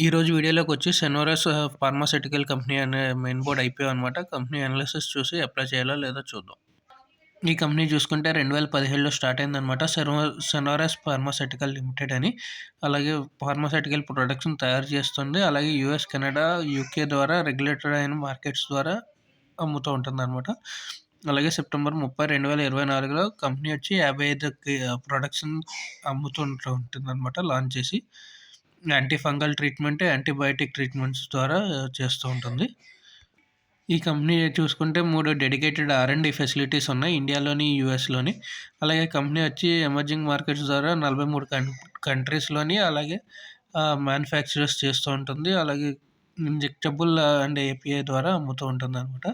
ఈరోజు వీడియోలోకొచ్చి సెనోరస్ pharmaceutical company అనే main board IPO అనమాట. కంపెనీ అనాలిసిస్ చూసి అప్లై చేయాలో లేదో చూద్దాం. ఈ కంపెనీ చూసుకుంటే 2017లో స్టార్ట్ అయిందనమాట. సెనోరస్ ఫార్మాస్యూటికల్ లిమిటెడ్ అని. అలాగే ఫార్మాస్యూటికల్ ప్రొడక్ట్స్‌ని తయారు చేస్తుంది. అలాగే యూఎస్, కెనడా, యూకే ద్వారా రెగ్యులేటెడ్ అయిన మార్కెట్స్ ద్వారా అమ్ముతూ ఉంటుందనమాట. అలాగే సెప్టెంబర్ 30, 2024లో కంపెనీ వచ్చి 55 ప్రొడక్ట్స్‌ని అమ్ముతూ ఉంటుందనమాట లాంచ్ చేసి. Anti fungal treatment, antibiotic treatments ద్వారా చేస్తూ ఉంటుంది. ఈ కంపెనీ చూసుకుంటే 3 డెడికేటెడ్ R&D ఫెసిలిటీస్ ఉన్నాయి ఇండియాలోని, యూఎస్‌లోని. అలాగే కంపెనీ వచ్చి ఎమర్జింగ్ మార్కెట్స్ ద్వారా 43 కంట్రీస్‌లోని అలాగే మ్యానుఫ్యాక్చరర్స్ చేస్తూ ఉంటుంది. అలాగే ఇంజెక్టబుల్ అండ్ API ద్వారా అమ్ముతూ ఉంటుందనమాట.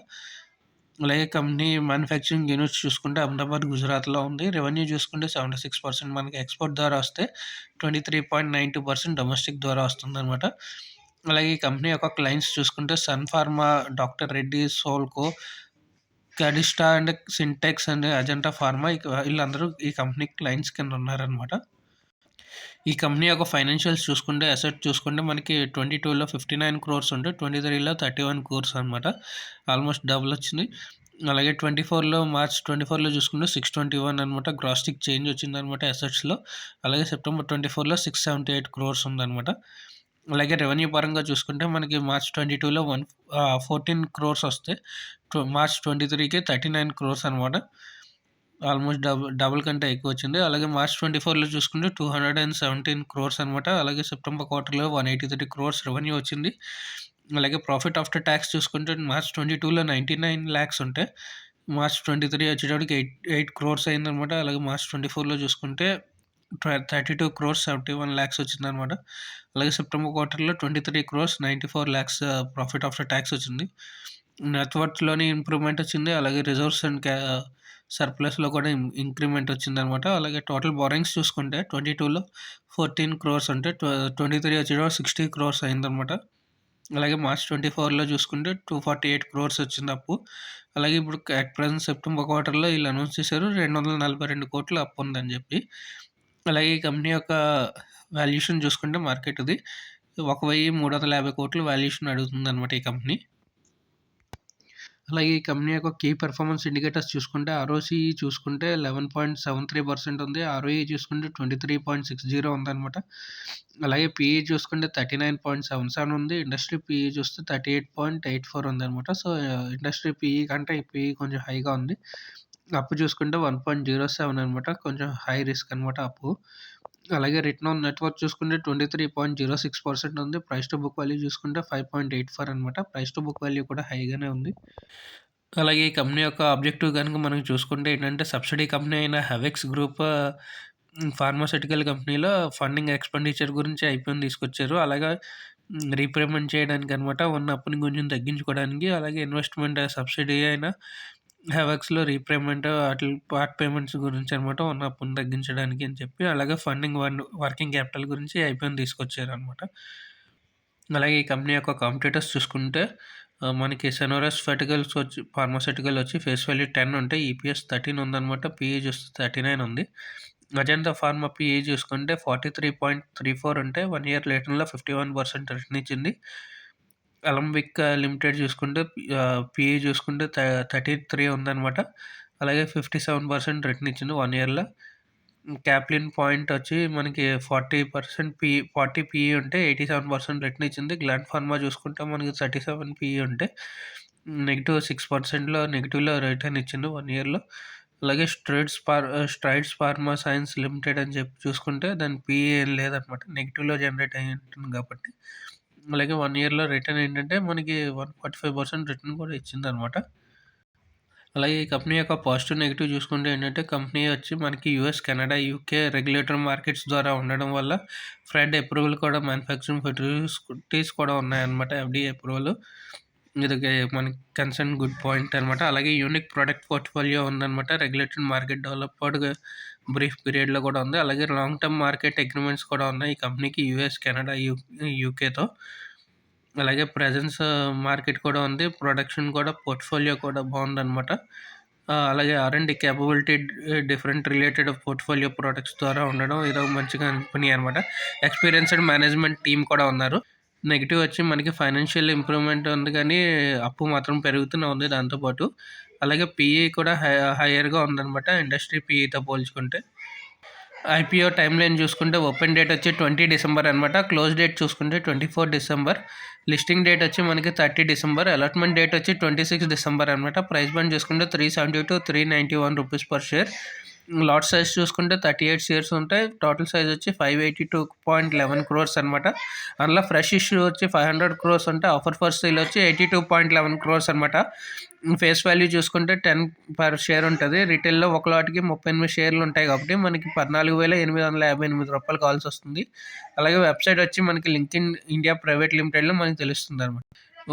అలాగే కంపెనీ మ్యానుఫ్యాక్చరింగ్ యూనిట్స్ చూసుకుంటే అహ్మదాబాద్, గుజరాత్‌లో ఉంది. రెవెన్యూ చూసుకుంటే 76% మనకి ఎక్స్‌పోర్ట్ ద్వారా వస్తే 23.92% డొమెస్టిక్ ద్వారా వస్తుందనమాట. అలాగే ఈ కంపెనీ యొక్క క్లయింట్స్ చూసుకుంటే Sun Pharma, doctor Reddy's, Solco, Cadista and Sintex and Ajanta Pharma వీళ్ళందరూ ఈ కంపెనీ క్లయింట్స్ కింద ఉన్నారనమాట. ఈ కంపెనీ యొక్క ఫైనాన్షియల్స్ చూసుకుంటే, అసెట్ చూసుకుంటే మనకి 22లో 59 క్రోర్స్ ఉంటే 23లో 31 క్రోర్స్ అనమాట. ఆల్మోస్ట్ డబుల్ వచ్చింది. అలాగే మార్చ్ 24లో చూసుకుంటే 621 అనమాట. గ్రాస్టిక్ చేంజ్ వచ్చిందనమాట అసెట్స్‌లో. అలాగే సెప్టెంబర్ 24లో 678 క్రోర్స్ ఉందనమాట. అలాగే రెవెన్యూ పరంగా చూసుకుంటే మనకి మార్చ్ 22లో 14 క్రోర్స్ వస్తే మార్చ్ 23కి 39 క్రోర్స్ అనమాట. ఆల్మోస్ట్ డబుల్ కంటే ఎక్కువ వచ్చింది. అలాగే మార్చ్ 24లో చూసుకుంటే 217 క్రోర్స్ అనమాట. అలాగే సెప్టెంబర్ క్వార్టర్‌లో 183 క్రోర్స్ రెవెన్యూ వచ్చింది. అలాగే ప్రాఫిట్ ఆఫ్టర్ ట్యాక్స్ చూసుకుంటే మార్చ్ 22లో 99 లాక్స్ ఉంటే మార్చ్ 23 వచ్చేటప్పటికి 8 క్రోర్స్ అయిందనమాట. అలాగే మార్చ్ 24లో చూసుకుంటే 32 క్రోర్స్ 71 లాక్స్ వచ్చిందనమాట. అలాగే సెప్టెంబర్ క్వార్టర్‌లో 23 crores 94 lakhs profit after tax వచ్చింది. నెట్‌వర్త్‌లోని ఇంప్రూవ్‌మెంట్ వచ్చింది. అలాగే రిజర్వ్స్ అండ్ సర్ప్లస్‌లో కూడా ఇంక్రిమెంట్ వచ్చిందనమాట. అలాగే టోటల్ బారోయింగ్స్ చూసుకుంటే 22లో 14 క్రోర్స్ అంటే 23 వచ్చేటప్పటికి 60 క్రోర్స్ అయిందనమాట. అలాగే మార్చ్ 24లో చూసుకుంటే 248 క్రోర్స్ వచ్చింది అప్పు. అలాగే ఇప్పుడు అట్ ప్రెజెంట్ సెప్టెంబర్ క్వార్టర్‌లో వీళ్ళు అనౌన్స్ చేశారు 242 కోట్ల అప్పు ఉందని చెప్పి. అలాగే ఈ కంపెనీ యొక్క వాల్యుయేషన్ చూసుకుంటే మార్కెట్‌ది 1,350 కోట్లు వాల్యుయేషన్ అడుగుతుందనమాట ఈ కంపెనీ. అలాగే ఈ కంపెనీ యొక్క కీ పెర్ఫార్మెన్స్ ఇండికేటర్స్ చూసుకుంటే ROCE చూసుకుంటే 11.73% ఉంది. ROE చూసుకుంటే 23.60 ఉందనమాట. అలాగే PE చూసుకుంటే 39.77 ఉంది. ఇండస్ట్రీ PE చూస్తే 38.84 ఉందనమాట. సో, ఇండస్ట్రీ PE కంటే ఈ PE కొంచెం హైగా ఉంది. అప్పు చూసుకుంటే 1.07 అనమాట. కొంచెం హై రిస్క్ అనమాట అప్పు. అలాగే రిటర్న్ ఆన్ నెట్‌వర్త్ చూసుకుంటే 23.06% ఉంది. ప్రైస్ టు బుక్ వాల్యూ చూసుకుంటే 5.84 అనమాట. ప్రైస్ టు బుక్ వాల్యూ కూడా హైగానే ఉంది. అలాగే ఈ కంపెనీ యొక్క ఆబ్జెక్టివ్ కనుక మనం చూసుకుంటే ఏంటంటే సబ్సిడీ కంపెనీ అయిన హెవెక్స్ గ్రూప్ ఫార్మాస్యూటికల్ కంపెనీలో ఫండింగ్ ఎక్స్‌పెండిచర్ గురించి IPOని తీసుకొచ్చారు. అలాగే రీపేమెంట్ చేయడానికి అనమాట. ఉన్న అప్పుని కొంచెం తగ్గించుకోవడానికి. అలాగే ఇన్వెస్ట్‌మెంట్ సబ్సిడీ అయిన హెవెక్స్‌లో రీపేమెంట్ పార్ట్ పేమెంట్స్ గురించి అనమాట. ఉన్న అప్పుని తగ్గించడానికి అని చెప్పి. అలాగే ఫండింగ్ వర్కింగ్ క్యాపిటల్ గురించి IPOని తీసుకొచ్చారనమాట. అలాగే ఈ కంపెనీ యొక్క కాంపిటీటర్స్ చూసుకుంటే మనకి సెనోరస్ ఫార్మాస్యూటికల్ వచ్చి ఫేస్ వాల్యూ 10 ఉంటే EPS 13 ఉందనమాట. PE చూస్తే 39 ఉంది. అజంతా ఫార్మా PE చూసుకుంటే 43.34 ఉంటే 1 ఇయర్ రిటర్న్‌లో 51% రిటర్న్ ఇచ్చింది. అలంబిక్ లిమిటెడ్ చూసుకుంటే PE చూసుకుంటే 33 ఉందనమాట. అలాగే 57% రిటర్న్ ఇచ్చింది 1 ఇయర్‌లో. క్యాప్లిన్ పాయింట్ వచ్చి మనకి 40 PE ఉంటే 87% రిటర్న్ ఇచ్చింది. గ్లాండ్ ఫార్మా చూసుకుంటే మనకి 37 PE ఉంటే -6%లో నెగెటివ్‌లో రిటర్న్ ఇచ్చింది 1 ఇయర్‌లో. అలాగే స్ట్రైడ్స్ ఫార్మా సైన్స్ లిమిటెడ్ అని చెప్పి చూసుకుంటే దాని PE ఏం లేదనమాట. నెగెటివ్‌లో జనరేట్ అయ్యి ఉంటుంది కాబట్టి. అలాగే 1 ఇయర్‌లో రిటర్న్ ఏంటంటే మనకి 145% రిటర్న్ కూడా ఇచ్చిందనమాట. అలాగే ఈ కంపెనీ యొక్క పాజిటివ్, నెగెటివ్ చూసుకుంటే ఏంటంటే కంపెనీ వచ్చి మనకి US, Canada, UK regulatory markets ద్వారా ఉండడం వల్ల ఫ్రెడ్ అప్రూవల్ కూడా మ్యానుఫ్యాక్చరింగ్ ఫెసిలిటీస్ కూడా ఉన్నాయన్నమాట. FDA approval. ఇది మనకి కన్సర్న్ గుడ్ పాయింట్ అనమాట. అలాగే యూనిక్ ప్రొడక్ట్ పోర్ట్ఫోలియో ఉందనమాట. రెగ్యులేటరీ మార్కెట్ డెవలప్డ్ బ్రీఫ్ పీరియడ్‌లో కూడా ఉంది. అలాగే లాంగ్ టర్మ్ మార్కెట్ అగ్రీమెంట్స్ కూడా ఉన్నాయి ఈ కంపెనీకి యూఎస్, కెనడా, యూకేతో. అలాగే ప్రెజెన్స్ మార్కెట్ కూడా ఉంది. ప్రొడక్షన్ కూడా పోర్ట్ఫోలియో కూడా బాగుందనమాట. అలాగే R&D capability different related portfolio products ద్వారా ఉండడం ఇదొక మంచి కంపెనీ అనమాట. ఎక్స్‌పీరియన్స్‌డ్ మేనేజ్మెంట్ టీమ్ కూడా ఉన్నారు. నెగెటివ్ వచ్చి మనకి ఫైనాన్షియల్ ఇంప్రూవ్‌మెంట్ ఉంది కానీ, అప్పు మాత్రం పెరుగుతూనే ఉంది దాంతో పాటు. అలాగే పీఈ కూడా హైయర్‌గా ఉందనమాట ఇండస్ట్రీ పీఈతో పోల్చుకుంటే. ఐపీఓ టైమ్‌లైన్ చూసుకుంటే ఓపెన్ డేట్ వచ్చి 20 డిసెంబర్ అనమాట. క్లోజ్ డేట్ చూసుకుంటే 24 డిసెంబర్. లిస్టింగ్ డేట్ వచ్చి మనకి 30 డిసెంబర్. అలాట్‌మెంట్ డేట్ వచ్చి 26 డిసెంబర్ అనమాట. ప్రైస్ బ్యాండ్ చూసుకుంటే 370-391 rupees per share. Lot size చూసుకుంటే 38 షేర్స్ ఉంటాయి. టోటల్ సైజ్ వచ్చి 582.11 క్రోర్స్ అనమాట. అందులో ఫ్రెష్ ఇష్యూ వచ్చి 500 క్రోర్స్ ఉంటే ఆఫర్ ఫర్ సేల్ వచ్చి 82.11 క్రోర్స్ అనమాట. ఫేస్ వాల్యూ చూసుకుంటే 10 పర్ షేర్ ఉంటుంది. రిటైల్లో ఒక లాట్‌కి 38 షేర్లు ఉంటాయి కాబట్టి మనకి 14,858 రూపాయలు కావాల్సి వస్తుంది. అలాగే వెబ్సైట్ వచ్చి మనకి లింక్డ్ఇన్ ఇండియా ప్రైవేట్ లిమిటెడ్‌లో మనకి తెలుస్తుందనమాట.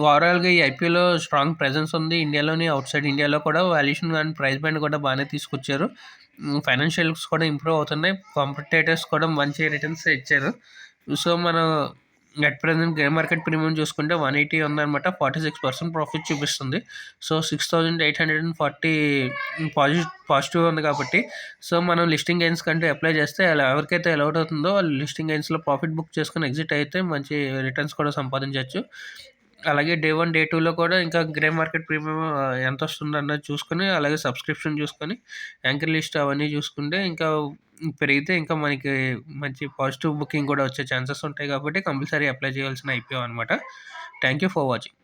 ఓవరాల్‌గా ఈ ఐపీఓలో స్ట్రాంగ్ ప్రెజెన్స్ ఉంది. ఇండియాలోని, అవుట్ సైడ్ ఇండియాలో కూడా వాల్యుయేషన్ అండ్ ప్రైస్ బ్యాండ్ కూడా బాగానే తీసుకొచ్చారు. ఫైనాన్షియల్స్ కూడా ఇంప్రూవ్ అవుతున్నాయి. కాంపిటేటర్స్ కూడా మంచి రిటర్న్స్ ఇచ్చారు. సో, మనం at present grey market premium చూసుకుంటే 180 ఉందనమాట. 46% ప్రాఫిట్ చూపిస్తుంది. సో, 6,840 పాజిటివ్ ఉంది కాబట్టి, సో, మనం లిస్టింగ్ గెయిన్స్ కంటే అప్లై చేస్తే అలా ఎవరికైతే అలౌట్ అవుతుందో వాళ్ళు లిస్టింగ్ గెయిన్స్‌లో ప్రాఫిట్ బుక్ చేసుకొని ఎగ్జిట్ అయితే మంచి రిటర్న్స్ కూడా సంపాదించొచ్చు. అలాగే డే 1, డే 2లో కూడా ఇంకా గ్రే మార్కెట్ ప్రీమియం ఎంతొస్తుందన్నది చూసుకొని, అలాగే సబ్స్క్రిప్షన్ చూసుకొని, యాంకర్ లిస్ట్ అవన్నీ చూసుకుంటే ఇంకా పెరిగితే ఇంకా మనకి మంచి పాజిటివ్ బుకింగ్ కూడా వచ్చే ఛాన్సెస్ ఉంటాయి కాబట్టి కంపల్సరీ అప్లై చేయాల్సిన ఐపీఓ అనమాట. Thank you for watching.